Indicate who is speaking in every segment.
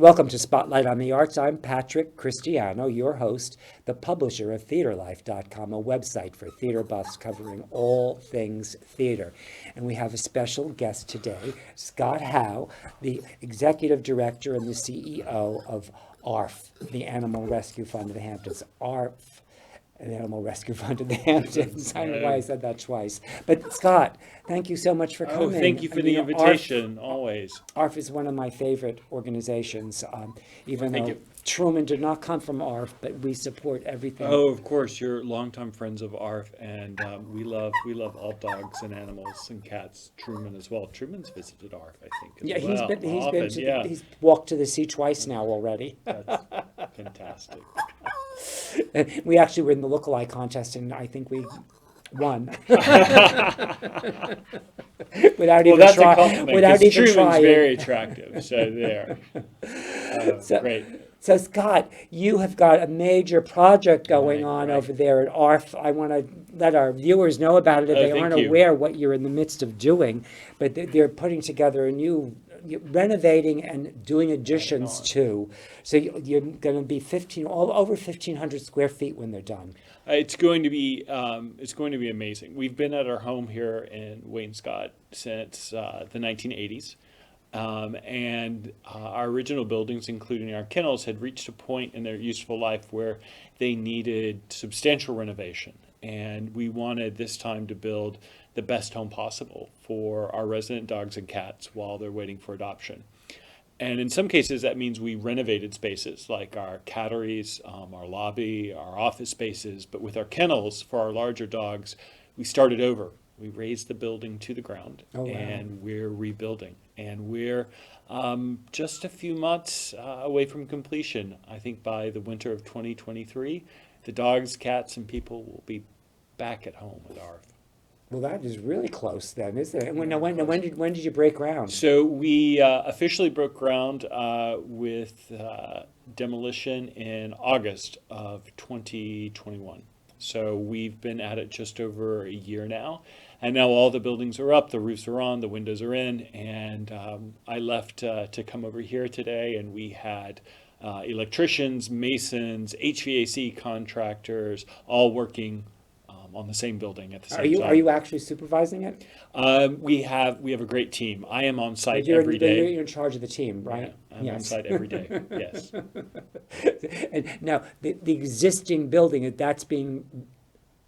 Speaker 1: Welcome to Spotlight on the Arts. I'm Patrick Cristiano, your host, the publisher of TheaterLife.com, a website for theater buffs covering all things theater. And we have a special guest today, Scott Howe, the executive director and the CEO of ARF, the Animal Rescue Fund of the Hamptons. ARF, the Animal Rescue Fund of the Hamptons. I don't know why I said that twice. But Scott, thank you so much for coming.
Speaker 2: Oh, thank you for the invitation, always.
Speaker 1: ARF is one of my favorite organizations, even
Speaker 2: Thank
Speaker 1: though
Speaker 2: you.
Speaker 1: Truman did not come from ARF, but we support everything.
Speaker 2: Oh, of course, you're longtime friends of ARF, and we love all dogs and animals and cats. Truman as well. Truman's visited ARF, I think.
Speaker 1: Yeah,
Speaker 2: as well.
Speaker 1: he's walked to the sea twice now already.
Speaker 2: That's fantastic.
Speaker 1: We actually were in the lookalike contest, and I think we won. Without even
Speaker 2: That's
Speaker 1: trying.
Speaker 2: a compliment.
Speaker 1: Without even
Speaker 2: Truman's
Speaker 1: trying.
Speaker 2: very attractive. So there. Great.
Speaker 1: So Scott, you have got a major project going on
Speaker 2: Right.
Speaker 1: over there at ARF. I want to let our viewers know about it if they
Speaker 2: thank
Speaker 1: aren't
Speaker 2: you.
Speaker 1: aware what you're in the midst of doing. But they're putting together a new, renovating and doing additions to. So you're going to be over 1,500 square feet when they're done.
Speaker 2: It's going to be amazing. We've been at our home here in Wainscott since the 1980s. And our original buildings, including our kennels, had reached a point in their useful life where they needed substantial renovation. And we wanted this time to build the best home possible for our resident dogs and cats while they're waiting for adoption. And in some cases, that means we renovated spaces like our catteries, our lobby, our office spaces. But with our kennels, for our larger dogs, we started over. We razed the building to the ground,
Speaker 1: Oh, wow.
Speaker 2: and we're rebuilding. And we're just a few months away from completion. I think by the winter of 2023, the dogs, cats, and people will be back at home with ARF.
Speaker 1: Well, that is really close then, isn't it? And when did you break ground?
Speaker 2: So we officially broke ground with demolition in August of 2021. So we've been at it just over a year now. And now all the buildings are up, the roofs are on, the windows are in. And I left to come over here today, and we had electricians, masons, HVAC contractors, all working on the same building at the same time.
Speaker 1: Are you actually supervising it?
Speaker 2: We have a great team. I am on site
Speaker 1: You're
Speaker 2: every day.
Speaker 1: You're in charge of the team, right?
Speaker 2: Yeah, I'm on site every day. Yes.
Speaker 1: And now the existing building, that's being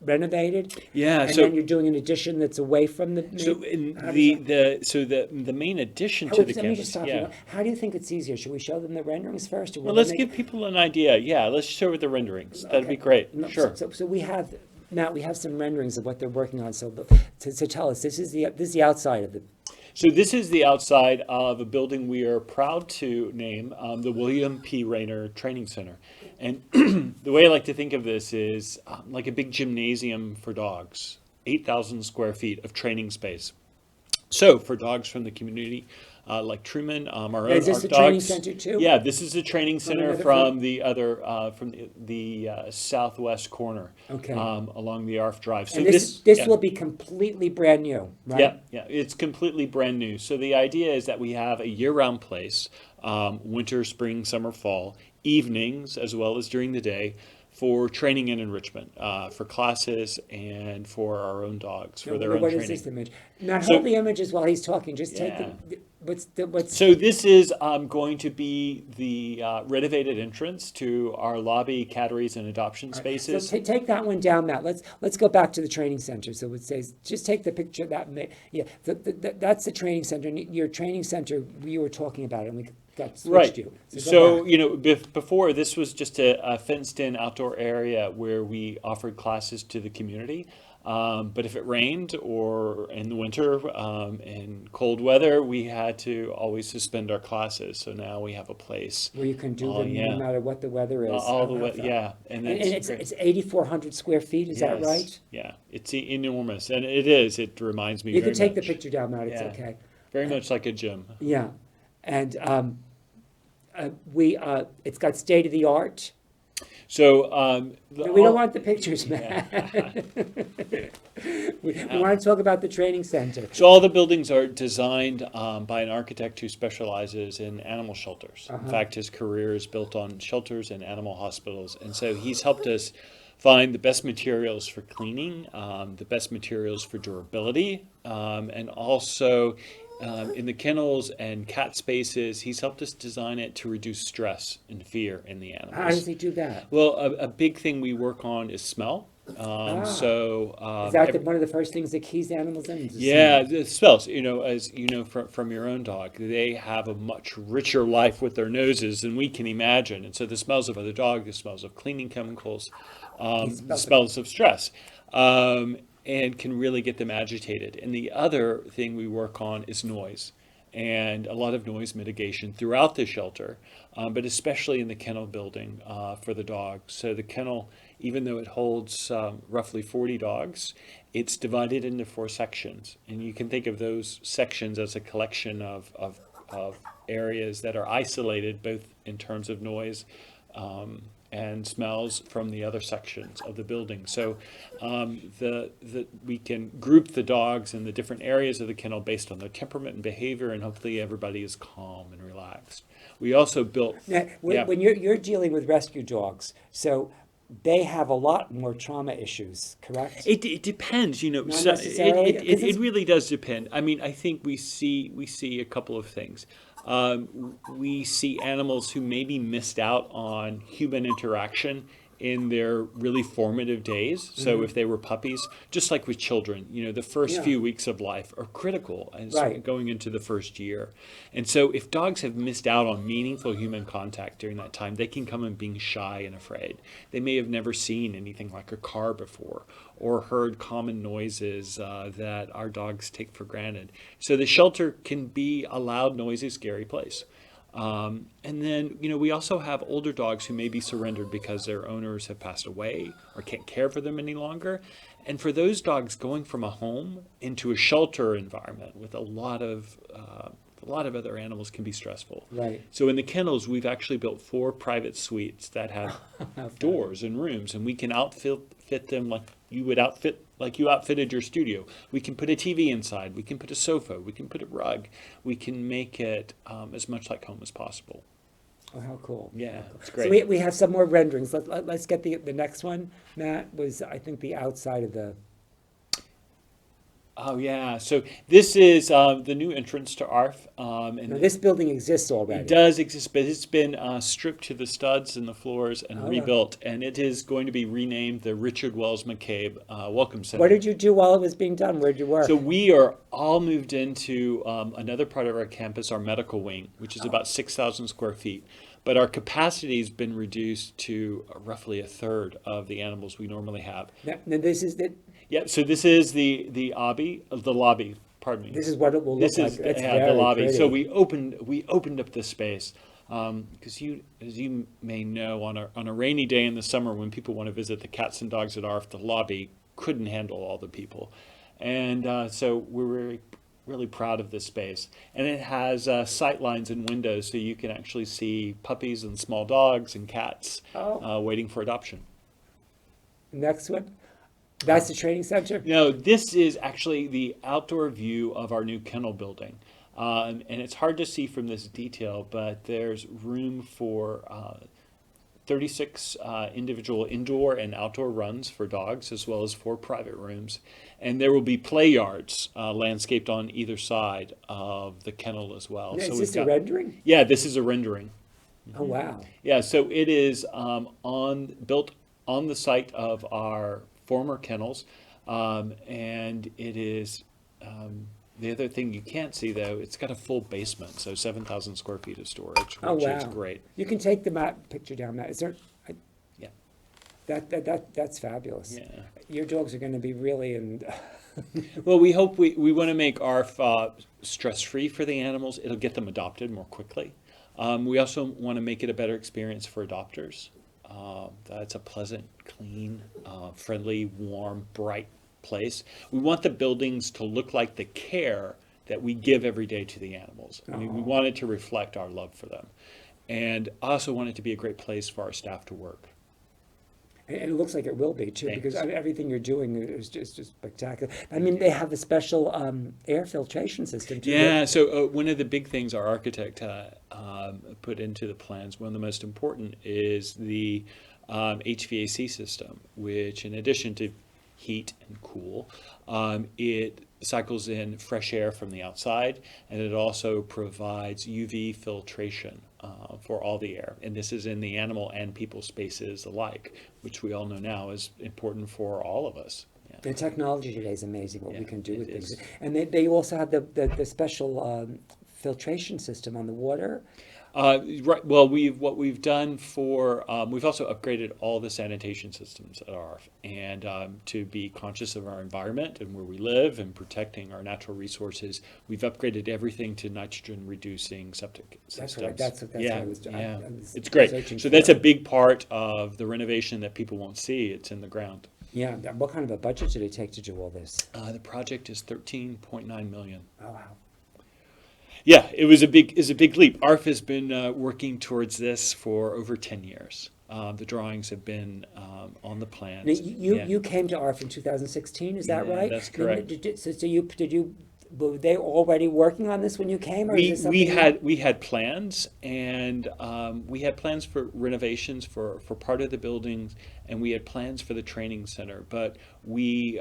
Speaker 1: renovated.
Speaker 2: Yeah.
Speaker 1: And
Speaker 2: So
Speaker 1: then you're doing an addition that's away from the.
Speaker 2: the main addition to the
Speaker 1: Let me just
Speaker 2: campus.
Speaker 1: stop
Speaker 2: Yeah.
Speaker 1: you. How do you think it's easier? Should we show them the renderings first? Or
Speaker 2: Well, let's give people an idea. Yeah, let's show the renderings. That'd be great.
Speaker 1: No,
Speaker 2: Sure.
Speaker 1: So we have. Matt, we have some renderings of what they're working on. So tell us, this is the outside of the.
Speaker 2: So this is the outside of a building we are proud to name the William P. Rayner Training Center. And the way I like to think of this is like a big gymnasium for dogs, 8,000 square feet of training space. So for dogs from the community, like Truman, our own
Speaker 1: Is this
Speaker 2: our
Speaker 1: the
Speaker 2: dogs.
Speaker 1: training center too?
Speaker 2: Yeah, this is a training center
Speaker 1: another
Speaker 2: from the other from the southwest corner,
Speaker 1: Okay.
Speaker 2: along the ARF Drive. So
Speaker 1: And this
Speaker 2: yeah.
Speaker 1: will be completely brand new, right?
Speaker 2: Yeah, it's completely brand new. So the idea is that we have a year-round place, winter, spring, summer, fall, evenings as well as during the day, for training and enrichment, for classes and for our own dogs, for their own
Speaker 1: What
Speaker 2: training.
Speaker 1: is this image? Matt,
Speaker 2: So-
Speaker 1: hold the images while he's talking. Just take
Speaker 2: Yeah.
Speaker 1: what's.
Speaker 2: So this is going to be the renovated entrance to our lobby, catteries, and adoption spaces.
Speaker 1: So take that one down, Matt. Let's go back to the training center. So it says, just take the picture that's the training center. Your training center, you were talking about it, and we got switched
Speaker 2: Right.
Speaker 1: you. go
Speaker 2: So,
Speaker 1: back.
Speaker 2: before this was just a fenced-in outdoor area where we offered classes to the community. But if it rained or in the winter, in cold weather, we had to always suspend our classes. So now we have a place.
Speaker 1: Where you can do
Speaker 2: Oh,
Speaker 1: them
Speaker 2: yeah.
Speaker 1: no matter what the weather is.
Speaker 2: All the way, yeah. And
Speaker 1: And
Speaker 2: it's great.
Speaker 1: it's 8,400 square feet. Is that
Speaker 2: Yes.
Speaker 1: right?
Speaker 2: Yeah, it's enormous. And it is. It reminds me
Speaker 1: You
Speaker 2: very
Speaker 1: can take the
Speaker 2: much.
Speaker 1: picture down, Matt. It's
Speaker 2: Yeah.
Speaker 1: okay.
Speaker 2: Very much like a gym.
Speaker 1: Yeah, and it's got state of the art
Speaker 2: So
Speaker 1: No, we don't want the pictures, Matt. We want to talk about the training center.
Speaker 2: So all the buildings are designed by an architect who specializes in animal shelters. In fact, his career is built on shelters and animal hospitals, and so he's helped us find the best materials for cleaning, the best materials for durability, and also in the kennels and cat spaces, he's helped us design it to reduce stress and fear in the
Speaker 1: How does
Speaker 2: animals.
Speaker 1: he do that?
Speaker 2: Well, a big thing we work on is smell.
Speaker 1: Is that one of the first things that keys animals in? Is the
Speaker 2: yeah,
Speaker 1: smell?
Speaker 2: the smells, as you know from your own dog, they have a much richer life with their noses than we can imagine. And so the smells of other dog, the smells of cleaning chemicals,
Speaker 1: He
Speaker 2: the
Speaker 1: smells it.
Speaker 2: smells of stress, and can really get them agitated. And the other thing we work on is noise and a lot of noise mitigation throughout the shelter, but especially in the kennel building for the dog. So the kennel, even though it holds roughly 40 dogs, it's divided into 4 sections. And you can think of those sections as a collection of areas that are isolated, both in terms of noise and smells from the other sections of the building. So we can group the dogs in the different areas of the kennel based on their temperament and behavior, and hopefully everybody is calm and relaxed. We also built,
Speaker 1: Now,
Speaker 2: yeah.
Speaker 1: when you're dealing with rescue dogs, so they have a lot more trauma issues, correct?
Speaker 2: It depends,
Speaker 1: Not
Speaker 2: So
Speaker 1: necessarily, 'cause
Speaker 2: it
Speaker 1: it's-
Speaker 2: really does depend. I mean, I think we see a couple of things. We see animals who maybe missed out on human interaction in their really formative days. So if they were puppies, just like with children, the first
Speaker 1: Yeah.
Speaker 2: few weeks of life are critical, and
Speaker 1: Right.
Speaker 2: going into the first year. And so if dogs have missed out on meaningful human contact during that time, they can come in being shy and afraid. They may have never seen anything like a car before or heard common noises that our dogs take for granted. So the shelter can be a loud, noisy, scary place. And then, we also have older dogs who may be surrendered because their owners have passed away or can't care for them any longer. And for those dogs, going from a home into a shelter environment with a lot of other animals can be stressful.
Speaker 1: Right.
Speaker 2: So in the kennels, we've actually built 4 private suites that have doors and rooms, and we can fit them like you outfitted your studio. We can put a TV inside. We can put a sofa. We can put a rug. We can make it as much like home as possible.
Speaker 1: Oh, how cool.
Speaker 2: Yeah, it's
Speaker 1: So
Speaker 2: great.
Speaker 1: we have some more renderings. Let's get the next one. Matt was, I think, the outside of the.
Speaker 2: Oh yeah. So this is the new entrance to ARF, and
Speaker 1: Now, this building exists
Speaker 2: it
Speaker 1: already.
Speaker 2: does exist, but it's been stripped to the studs and the floors and
Speaker 1: Oh.
Speaker 2: rebuilt, and it is going to be renamed the Richard Wells McCabe Welcome Center.
Speaker 1: What did you do while it was being done? Where'd you work?
Speaker 2: So we are all moved into another part of our campus, our medical wing, which is about 6,000 square feet. But our capacity has been reduced to roughly a third of the animals we normally have.
Speaker 1: Now, this is the.
Speaker 2: Yeah, so this is the lobby. Pardon me.
Speaker 1: This is what it will look
Speaker 2: This
Speaker 1: like.
Speaker 2: is
Speaker 1: It's
Speaker 2: the
Speaker 1: very
Speaker 2: lobby.
Speaker 1: pretty.
Speaker 2: So we opened up this space because as you may know, on a rainy day in the summer when people want to visit the cats and dogs at ARF, the lobby couldn't handle all the people, and so we're really proud of this space. And it has sight lines and windows, so you can actually see puppies and small dogs and cats waiting for adoption.
Speaker 1: Next one. That's the training center.
Speaker 2: No, this is actually the outdoor view of our new kennel building. And it's hard to see from this detail, but there's room for 36 individual indoor and outdoor runs for dogs, as well as 4 private rooms. And there will be play yards landscaped on either side of the kennel as well.
Speaker 1: Is
Speaker 2: So
Speaker 1: this a rendering?
Speaker 2: Yeah, this is a rendering.
Speaker 1: Oh, wow.
Speaker 2: Yeah, so it is built on the site of our former kennels, and it is the other thing you can't see though. It's got a full basement, so 7,000 square feet of storage,
Speaker 1: Oh,
Speaker 2: which
Speaker 1: wow.
Speaker 2: is great.
Speaker 1: You can take the picture down, Matt. Is there?
Speaker 2: Yeah.
Speaker 1: That's fabulous.
Speaker 2: Yeah.
Speaker 1: Your dogs are going to be really in.
Speaker 2: Well, we hope we want to make ARF stress-free for the animals. It'll get them adopted more quickly. We also want to make it a better experience for adopters. That's a pleasant, clean, friendly, warm, bright place. We want the buildings to look like the care that we give every day to the animals. I mean, we want it to reflect our love for them. And I also want it to be a great place for our staff to work.
Speaker 1: And it looks like it will be too, because
Speaker 2: Thanks.
Speaker 1: everything you're doing is just spectacular. I mean, they have a special air filtration system too.
Speaker 2: Yeah, so one of the big things our architect put into the plans, one of the most important, is the HVAC system, which in addition to heat and cool, it cycles in fresh air from the outside, and it also provides UV filtration for all the air. And this is in the animal and people spaces alike, which we all know now is important for all of us. Yeah.
Speaker 1: The technology today is amazing what we
Speaker 2: Yeah,
Speaker 1: can do
Speaker 2: it
Speaker 1: with things.
Speaker 2: is.
Speaker 1: And they also have the special filtration system on the water.
Speaker 2: Right. Well, what we've done for we've also upgraded all the sanitation systems at ARF, and to be conscious of our environment and where we live and protecting our natural resources, we've upgraded everything to nitrogen reducing septic
Speaker 1: That's
Speaker 2: systems.
Speaker 1: right. That's what
Speaker 2: Yeah,
Speaker 1: I was.
Speaker 2: yeah.
Speaker 1: I was
Speaker 2: It's great.
Speaker 1: searching
Speaker 2: So that's a
Speaker 1: for.
Speaker 2: big part of the renovation that people won't see. It's in the ground.
Speaker 1: Yeah. What kind of a budget did it take to do all this?
Speaker 2: The project is 13.9 million.
Speaker 1: Oh wow.
Speaker 2: Yeah, it was a big leap. ARF has been working towards this for over 10 years. The drawings have been on the
Speaker 1: Now,
Speaker 2: plans.
Speaker 1: you
Speaker 2: Yeah.
Speaker 1: you came to ARF in 2016, is that
Speaker 2: Yeah,
Speaker 1: right?
Speaker 2: that's
Speaker 1: I mean,
Speaker 2: correct.
Speaker 1: so you were they already working on this when you came, or is
Speaker 2: We
Speaker 1: this
Speaker 2: we
Speaker 1: something?
Speaker 2: had plans, and we had plans for renovations for part of the buildings, and we had plans for the training center. But we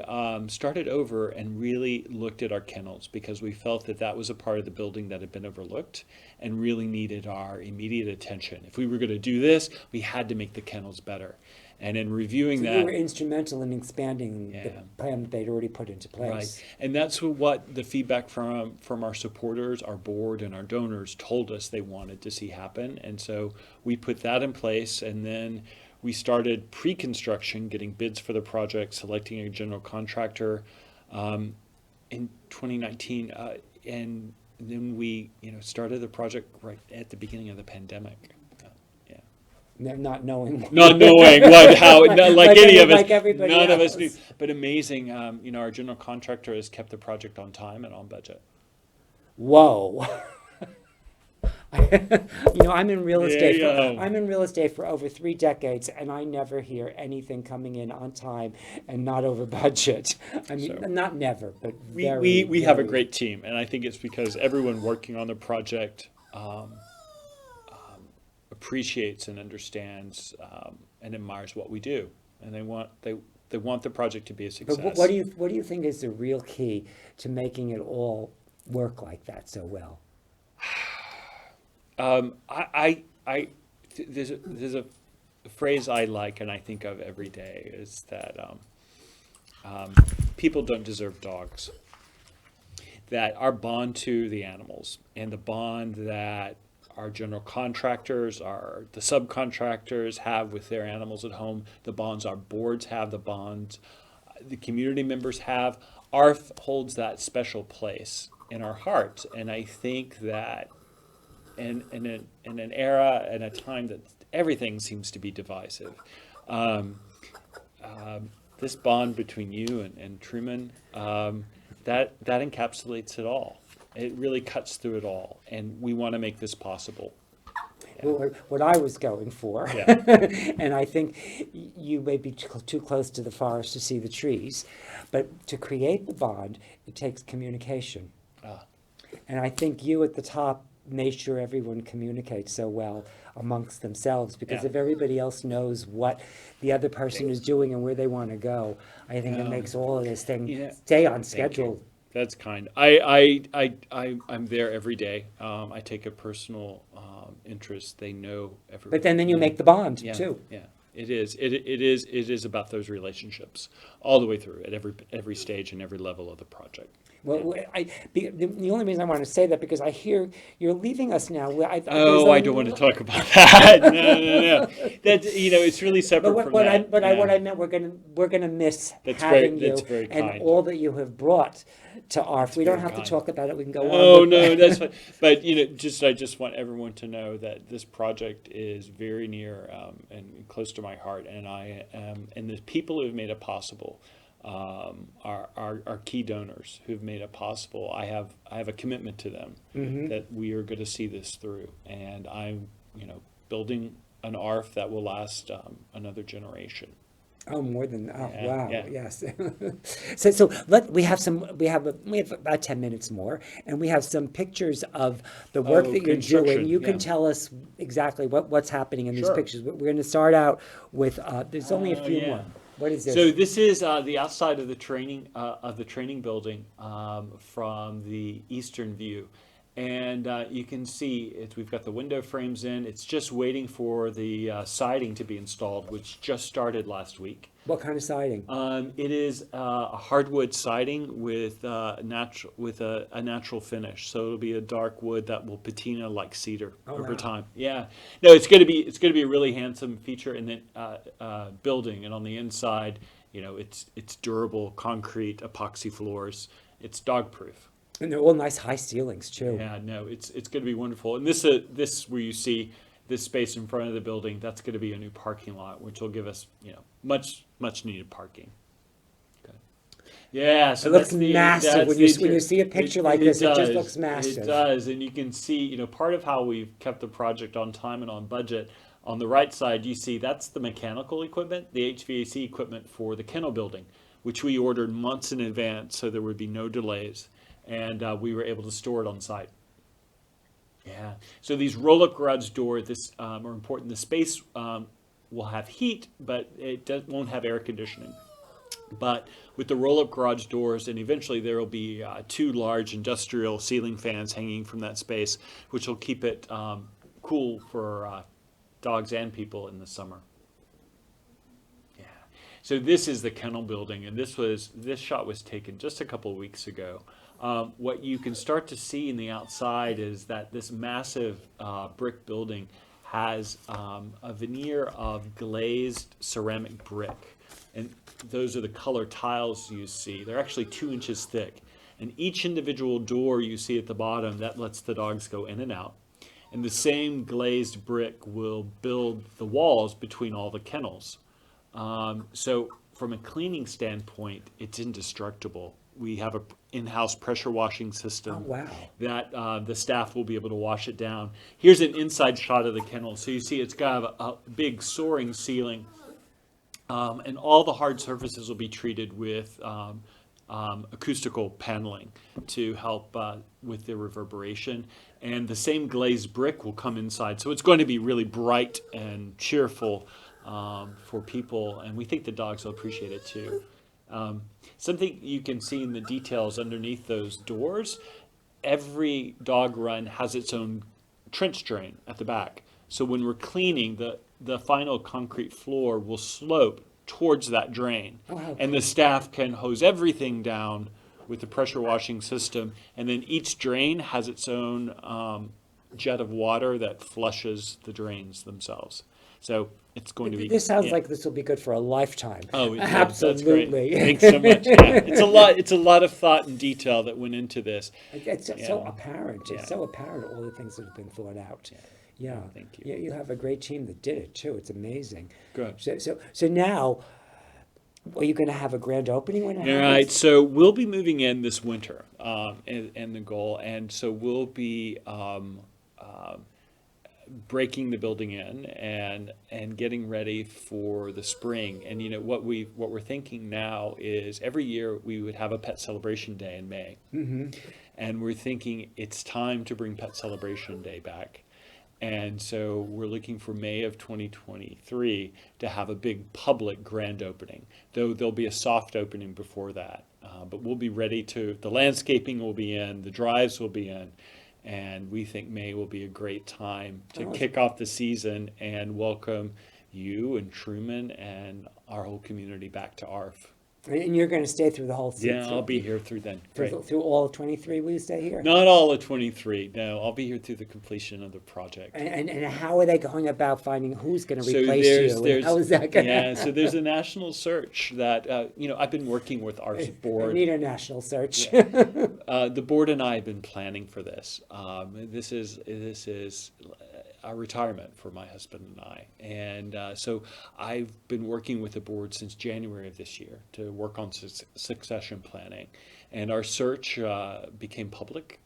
Speaker 2: started over and really looked at our kennels, because we felt that that was a part of the building that had been overlooked and really needed our immediate attention. If we were going to do this, we had to make the kennels better. And in reviewing
Speaker 1: So you
Speaker 2: that,
Speaker 1: were instrumental in expanding the
Speaker 2: yeah.
Speaker 1: plan that they'd already put into
Speaker 2: Right,
Speaker 1: place.
Speaker 2: and that's what the feedback from our supporters, our board, and our donors told us they wanted to see happen, and so we put that in place, and then we started pre-construction, getting bids for the project, selecting a general contractor in 2019, and then we started the project right at the beginning of the pandemic. Yeah.
Speaker 1: Not knowing.
Speaker 2: Not knowing how, not like any of us,
Speaker 1: like everybody
Speaker 2: none of us knew.
Speaker 1: else.
Speaker 2: But amazing, our general contractor has kept the project on time and on budget.
Speaker 1: Whoa. I'm in real estate.
Speaker 2: There you go.
Speaker 1: I'm in real estate for over 3 decades, and I never hear anything coming in on time and not over budget. I mean,
Speaker 2: So-
Speaker 1: not never, but
Speaker 2: We,
Speaker 1: very.
Speaker 2: we have a
Speaker 1: very-
Speaker 2: great team, and I think it's because everyone working on the project appreciates and understands and admires what we do, and they want the project to be a
Speaker 1: But
Speaker 2: success.
Speaker 1: what do you think is the real key to making it all work like that so well?
Speaker 2: There's a phrase I like and I think of every day, is that people don't deserve dogs. That our bond to the animals, and the bond that our general contractors, the subcontractors have with their animals at home, the bonds our boards have, the bonds the community members have, ARF holds that special place in our hearts. And I think that in an era and a time that everything seems to be divisive, this bond between you and Truman, that encapsulates it all. It really cuts through it all, and we want to make this possible.
Speaker 1: What I was going for,
Speaker 2: Yeah.
Speaker 1: and I think you may be too close to the forest to see the trees, but to create the bond, it takes communication.
Speaker 2: Ah.
Speaker 1: And I think you at the top made sure everyone communicates so well amongst themselves, because
Speaker 2: Yeah.
Speaker 1: if everybody else knows what the other person is doing and where they want to go, I think it makes all of this thing
Speaker 2: Yeah.
Speaker 1: stay on
Speaker 2: Thank
Speaker 1: schedule.
Speaker 2: you. That's kind. I'm there every day. I take a personal interest. They know everyone.
Speaker 1: But then you
Speaker 2: Yeah.
Speaker 1: make the bond
Speaker 2: Yeah,
Speaker 1: too.
Speaker 2: yeah. It is about those relationships all the way through at every stage and every level of the project.
Speaker 1: Well, the only reason I want to say that, because I hear you're leaving us now.
Speaker 2: I don't want to talk about that. No. That it's really separate
Speaker 1: But
Speaker 2: from
Speaker 1: what
Speaker 2: that.
Speaker 1: what
Speaker 2: Yeah.
Speaker 1: I meant, we're gonna miss
Speaker 2: That's
Speaker 1: having
Speaker 2: very-
Speaker 1: you
Speaker 2: that's very
Speaker 1: and
Speaker 2: kind.
Speaker 1: all that you have brought to ARF. We don't
Speaker 2: very
Speaker 1: have
Speaker 2: kind.
Speaker 1: to talk about it. We can go on.
Speaker 2: Oh
Speaker 1: but-
Speaker 2: no, that's fine. But I just want everyone to know that this project is very near and close to my heart, and and the people who have made it possible are key donors who've made it possible. I have a commitment to them that we are going to see this through, and I'm building an ARF that will last another generation.
Speaker 1: Oh, more than, oh,
Speaker 2: Yeah,
Speaker 1: wow,
Speaker 2: yeah.
Speaker 1: yes. So we have about 10 minutes more, and we have some pictures of the work
Speaker 2: Oh,
Speaker 1: that you're doing.
Speaker 2: construction.
Speaker 1: You can
Speaker 2: Yeah.
Speaker 1: tell us exactly what's happening in these
Speaker 2: Sure.
Speaker 1: pictures. We're going to start out with, there's only a
Speaker 2: Oh,
Speaker 1: few
Speaker 2: yeah.
Speaker 1: more. What is
Speaker 2: So
Speaker 1: this?
Speaker 2: this is the outside of the training building from the eastern view, and you can see it. We've got the window frames in. It's just waiting for the siding to be installed, which just started last week.
Speaker 1: What kind of siding?
Speaker 2: It is a hardwood siding with a natural finish. So it'll be a dark wood that will patina like cedar
Speaker 1: Oh,
Speaker 2: over
Speaker 1: wow.
Speaker 2: time. Yeah, no, it's gonna be a really handsome feature in the building, and on the inside, it's durable concrete epoxy floors. It's dog proof.
Speaker 1: And they're all nice high ceilings too.
Speaker 2: Yeah, no, it's going to be wonderful. And this where you see this space in front of the building, that's going to be a new parking lot, which will give us, much needed parking. Okay. Yeah, so
Speaker 1: It looks
Speaker 2: that's the
Speaker 1: massive.
Speaker 2: that's
Speaker 1: When
Speaker 2: the
Speaker 1: you see a picture like this, it just looks massive.
Speaker 2: It does, and you can see, part of how we've kept the project on time and on budget. On the right side, you see that's the mechanical equipment, the HVAC equipment for the kennel building, which we ordered months in advance, so there would be no delays, and we were able to store it on site. Yeah. So these roll-up garage door, this are important. The space will have heat, but won't have air conditioning. But with the roll-up garage doors, and eventually there will be two large industrial ceiling fans hanging from that space, which will keep it cool for dogs and people in the summer. Yeah. So this is the kennel building, and this shot was taken just a couple of weeks ago. What you can start to see in the outside is that this massive brick building has a veneer of glazed ceramic brick. And those are the color tiles you see. They're actually 2 inches thick. And each individual door you see at the bottom, that lets the dogs go in and out. And the same glazed brick will build the walls between all the kennels. So from a cleaning standpoint, it's indestructible. We have a in-house pressure washing system.
Speaker 1: Oh, wow.
Speaker 2: That the staff will be able to wash it down. Here's an inside shot of the kennel. So you see it's got a big soaring ceiling, and all the hard surfaces will be treated with acoustical paneling to help with the reverberation. And the same glazed brick will come inside. So it's going to be really bright and cheerful for people, and we think the dogs will appreciate it too. Something you can see in the details underneath those doors, every dog run has its own trench drain at the back. So when we're cleaning, the final concrete floor will slope towards that drain.
Speaker 1: Oh, how
Speaker 2: And the staff can hose everything down with the pressure washing system. And then each drain has its own jet of water that flushes the drains themselves. So it's going to be.
Speaker 1: This sounds
Speaker 2: yeah.
Speaker 1: like this will be good for a lifetime.
Speaker 2: Oh,
Speaker 1: Absolutely.
Speaker 2: That's great. Thanks so much. Yeah. It's a lot. It's a lot of thought and detail that went into this.
Speaker 1: It's so
Speaker 2: Yeah.
Speaker 1: apparent.
Speaker 2: Yeah.
Speaker 1: It's so apparent, all the things that have been thought out. Yeah.
Speaker 2: Thank you.
Speaker 1: Yeah, you have a great team that did it too. It's amazing.
Speaker 2: Good.
Speaker 1: So now, are you going to have a grand opening when it
Speaker 2: All
Speaker 1: happens?
Speaker 2: right. So we'll be moving in this winter, and the goal, and so we'll be breaking the building in and getting ready for the spring. And what we're thinking now is every year we would have a pet celebration day in May.
Speaker 1: Mm-hmm.
Speaker 2: And we're thinking it's time to bring Pet Celebration Day back. And so we're looking for May of 2023 to have a big public grand opening, though there'll be a soft opening before that. But we'll be ready the landscaping will be in, the drives will be in, and we think May will be a great time to kick off the season and welcome you and Truman and our whole community back to ARF.
Speaker 1: And you're going to stay through the whole season?
Speaker 2: Yeah, I'll be here through then. Great.
Speaker 1: Through all of 23, will you stay here?
Speaker 2: Not all of 23. No, I'll be here through the completion of the project.
Speaker 1: And how are they going about finding who's going to
Speaker 2: So
Speaker 1: replace you? And how is that going to
Speaker 2: yeah, so there's a national search that, I've been working with our
Speaker 1: I
Speaker 2: board.
Speaker 1: need a national search.
Speaker 2: The board and I have been planning for this. This is a retirement for my husband and I. And so I've been working with the board since January of this year to work on succession planning. And our search became public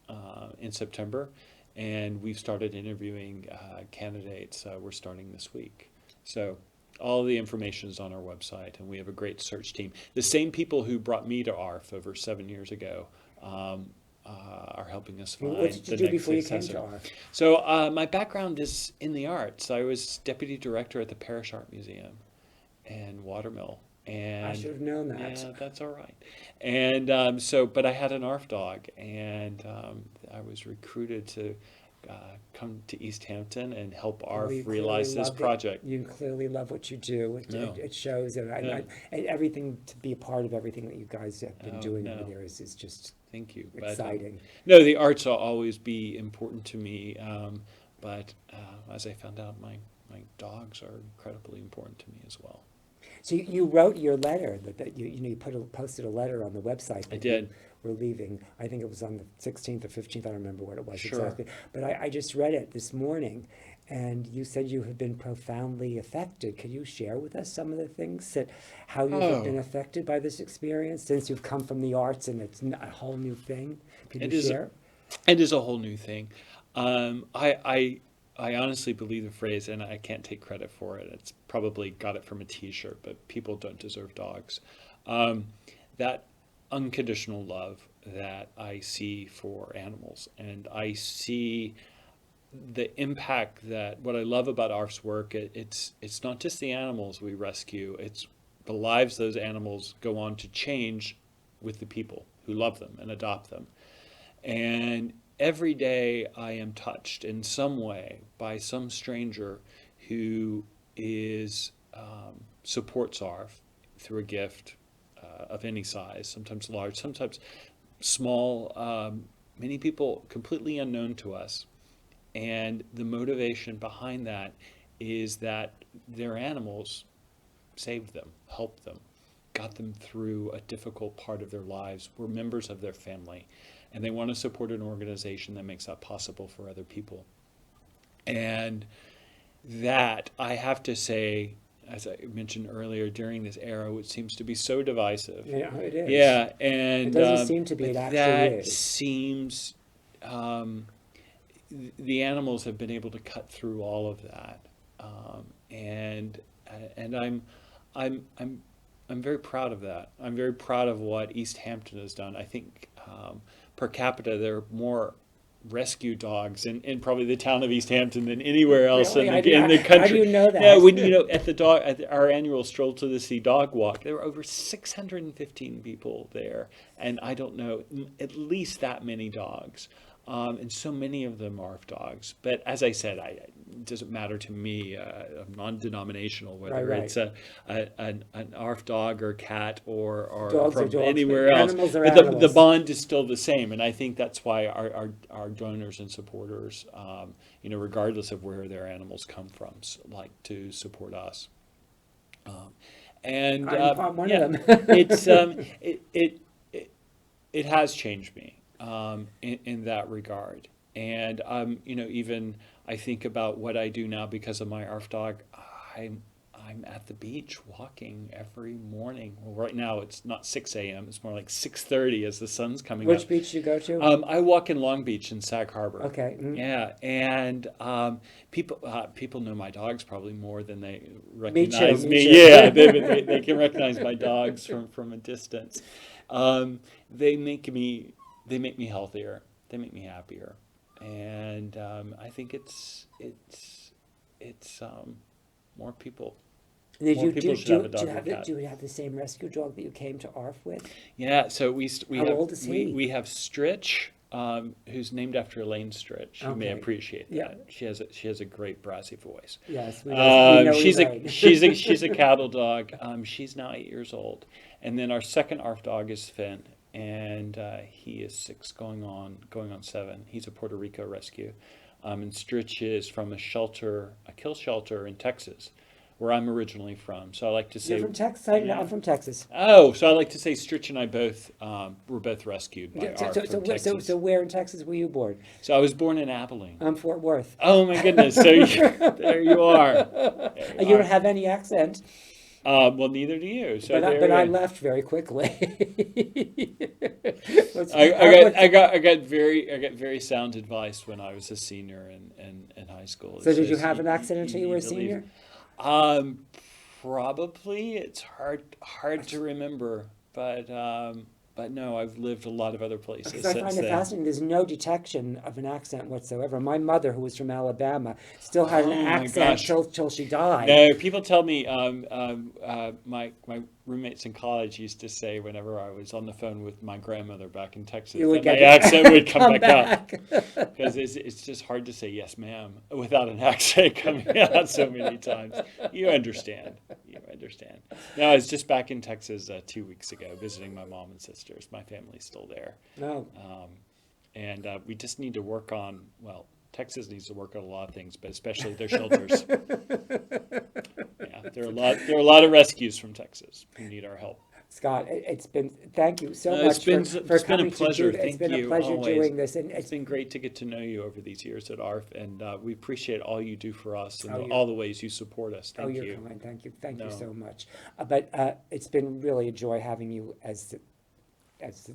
Speaker 2: in September, and we've started interviewing candidates. We're starting this week. So All the information is on our website, and we have a great search team. The same people who brought me to ARF over 7 years ago are helping us find
Speaker 1: What did you
Speaker 2: the
Speaker 1: do
Speaker 2: next
Speaker 1: before you came
Speaker 2: successor.
Speaker 1: to ARF?
Speaker 2: So my background is in the arts. I was deputy director at the Parish Art Museum and Watermill. And
Speaker 1: I should have known that.
Speaker 2: yeah, that's all right. And but I had an ARF dog, and I was recruited to come to East Hampton and help ARF
Speaker 1: You
Speaker 2: realize
Speaker 1: clearly
Speaker 2: this
Speaker 1: love it.
Speaker 2: project.
Speaker 1: You clearly love what you do.
Speaker 2: No.
Speaker 1: It shows, and,
Speaker 2: Yeah.
Speaker 1: and everything to be a part of everything that you guys have been
Speaker 2: Oh,
Speaker 1: doing over
Speaker 2: no.
Speaker 1: there is just
Speaker 2: Thank you.
Speaker 1: exciting.
Speaker 2: No, the arts will always be important to me, but as I found out, my dogs are incredibly important to me as well.
Speaker 1: So you wrote your letter that you posted a letter on the website.
Speaker 2: I
Speaker 1: that
Speaker 2: did.
Speaker 1: You were leaving. I think it was on the 16th or 15th. I don't remember what it was
Speaker 2: Sure.
Speaker 1: exactly. But I just read it this morning, and you said you have been profoundly affected. Can you share with us some of the things how you have been
Speaker 2: Oh.
Speaker 1: affected by this experience since you've come from the arts and it's a whole new thing? Can
Speaker 2: It
Speaker 1: you
Speaker 2: is.
Speaker 1: share?
Speaker 2: It is a whole new thing. I honestly believe the phrase, and I can't take credit for it. It's probably got it from a T-shirt, but people don't deserve dogs. That unconditional love that I see for animals, and I see the impact that what I love about ARF's work. It's not just the animals we rescue; it's the lives those animals go on to change with the people who love them and adopt them. And every day I am touched in some way by some stranger who is supports ARF through a gift of any size, sometimes large, sometimes small, many people completely unknown to us. And the motivation behind that is that their animals saved them, helped them, got them through a difficult part of their lives, were members of their family, and they want to support an organization that makes that possible for other people. And that, I have to say, as I mentioned earlier, during this era, which seems to be so divisive.
Speaker 1: Yeah, it is.
Speaker 2: Yeah, and
Speaker 1: It doesn't seem to be,
Speaker 2: but
Speaker 1: it actually
Speaker 2: that
Speaker 1: is.
Speaker 2: seems the animals have been able to cut through all of that, and I'm very proud of that. I'm very proud of what East Hampton has done. I think per capita there are more rescue dogs in probably the town of East Hampton than anywhere else
Speaker 1: Really?
Speaker 2: in the country.
Speaker 1: How do you know that?
Speaker 2: Yeah, when at our annual Stroll to the Sea dog walk, there were over 615 people there, and I don't know, at least that many dogs. And so many of them are ARF dogs. But as I said, it doesn't matter to me. I'm non-denominational, whether
Speaker 1: Right.
Speaker 2: it's an ARF dog or cat or
Speaker 1: Dogs are
Speaker 2: from
Speaker 1: dogs,
Speaker 2: anywhere
Speaker 1: but
Speaker 2: else.
Speaker 1: animals are
Speaker 2: But the
Speaker 1: animals.
Speaker 2: bond is still the same, and I think that's why our donors and supporters, regardless of where their animals come from, like to support us. And
Speaker 1: I'm one of them.
Speaker 2: it's it has changed me in that regard. And even I think about what I do now because of my ARF dog. I'm at the beach walking every morning. Well, right now it's not 6 a.m. It's more like 6:30 as the sun's coming
Speaker 1: Which
Speaker 2: up.
Speaker 1: beach do you go to?
Speaker 2: I walk in Long Beach in Sag Harbor.
Speaker 1: Okay. Mm.
Speaker 2: Yeah, and people know my dogs probably more than they recognize
Speaker 1: Me
Speaker 2: me.
Speaker 1: too.
Speaker 2: Yeah, they can recognize my dogs from a distance. They make me healthier. They make me happier, and I think it's more people.
Speaker 1: Did
Speaker 2: More
Speaker 1: you
Speaker 2: people should have a dog or cat.
Speaker 1: do you have the same rescue dog that you came to ARF with?
Speaker 2: Yeah, so we
Speaker 1: How
Speaker 2: have
Speaker 1: old is he?
Speaker 2: we have Stritch, who's named after Elaine Stritch. You may
Speaker 1: Okay.
Speaker 2: appreciate
Speaker 1: Yeah.
Speaker 2: that. She has a great brassy voice.
Speaker 1: Yes, we know
Speaker 2: She's
Speaker 1: Elaine.
Speaker 2: she's a cattle dog. She's now 8 years old, and then our second ARF dog is Finn, and he is 6, going on 7. He's a Puerto Rico rescue, and Stritch is from a kill shelter in Texas, where I'm originally from. So I like to say
Speaker 1: You're from Texas?
Speaker 2: Yeah.
Speaker 1: I'm from Texas.
Speaker 2: Oh, so I like to say Stritch and I both were both rescued by
Speaker 1: Yeah,
Speaker 2: ARF
Speaker 1: so,
Speaker 2: from Texas.
Speaker 1: so where in Texas were you born?
Speaker 2: So I was born in Abilene.
Speaker 1: I'm Fort Worth.
Speaker 2: Oh my goodness! So there you are. There
Speaker 1: You don't have any accent,
Speaker 2: well, neither do you. So
Speaker 1: but I left very quickly.
Speaker 2: I got very sound advice when I was a senior in high school.
Speaker 1: So
Speaker 2: It
Speaker 1: did you
Speaker 2: says
Speaker 1: have an accent until you were a
Speaker 2: need to leave.
Speaker 1: senior?
Speaker 2: Probably. It's hard to remember, but no, I've lived a lot of other places
Speaker 1: Because I
Speaker 2: since
Speaker 1: find it
Speaker 2: then.
Speaker 1: fascinating. There's no detection of an accent whatsoever. My mother, who was from Alabama, still had an
Speaker 2: Oh my
Speaker 1: accent
Speaker 2: gosh.
Speaker 1: till she died.
Speaker 2: No, people tell me, my roommates in college used to say whenever I was on the phone with my grandmother back in Texas
Speaker 1: You would
Speaker 2: that my
Speaker 1: get
Speaker 2: accent would come back up.
Speaker 1: back.
Speaker 2: Because it's just hard to say yes, ma'am, without an accent coming out so many times. You understand. You understand. No, I was just back in Texas 2 weeks ago visiting my mom and sisters. My family's still there.
Speaker 1: No.
Speaker 2: And we just need to work on, well, Texas needs to work on a lot of things, but especially their shelters. Yeah, there are a lot of rescues from Texas who need our help.
Speaker 1: Scott, it's been, thank you so
Speaker 2: It's
Speaker 1: much
Speaker 2: been
Speaker 1: for
Speaker 2: it's been a
Speaker 1: coming to
Speaker 2: pleasure.
Speaker 1: do this. It's
Speaker 2: Thank
Speaker 1: been a
Speaker 2: you.
Speaker 1: pleasure
Speaker 2: Always.
Speaker 1: doing this. And
Speaker 2: It's been great to get to know you over these years at ARF, and we appreciate all you do for us and
Speaker 1: Oh, you're-
Speaker 2: all the ways you support us.
Speaker 1: oh,
Speaker 2: Thank
Speaker 1: you're
Speaker 2: you.
Speaker 1: kind. Thank you. Thank you
Speaker 2: No.
Speaker 1: so much. But it's been really a joy having you as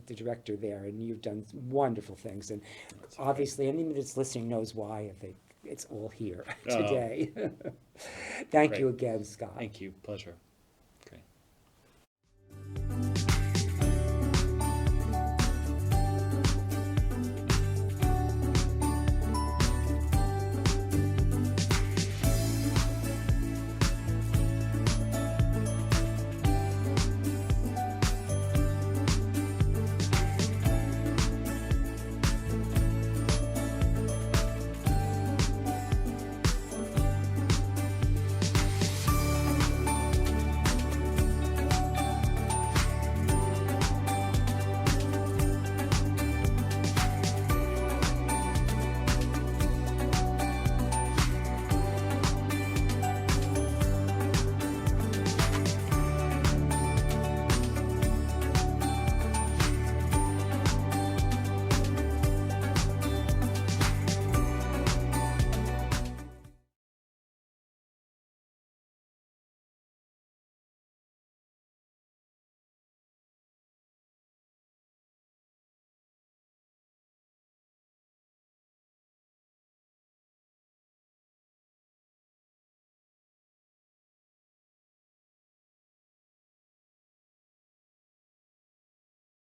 Speaker 1: the director there, and you've done wonderful things. And obviously, anyone that's listening knows why. It's all here
Speaker 2: Oh.
Speaker 1: today. Thank you
Speaker 2: Great.
Speaker 1: again, Scott.
Speaker 2: Thank you. Pleasure.